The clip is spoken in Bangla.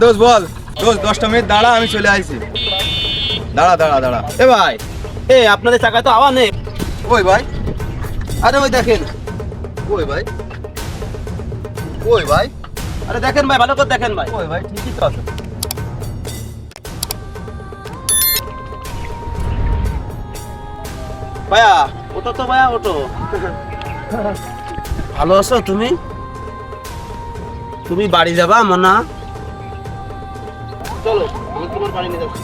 দোস্ত বল দোস্ত 10টা মিনিট দাঁড়া, আমি চলে আসছি। দাঁড়া দাঁড়া দাঁড়া। এ ভাই, আপনাদের চাকায় তো হাওয়া নেই। ওই ভাই, আরে ওই দেখেন, ওই ভাই, ওই ভাই, আরে দেখেন ভাই, ভালো করে দেখেন ভাই। ওই ভাই, ঠিকই তো আছে। ভাইয়া ওটো তো, ভাইয়া ওটো। ভালো আছো তুমি? তুমি বাড়ি যাবা মানা? চলো আমি তোমার বাড়ি নিয়ে যাচ্ছি।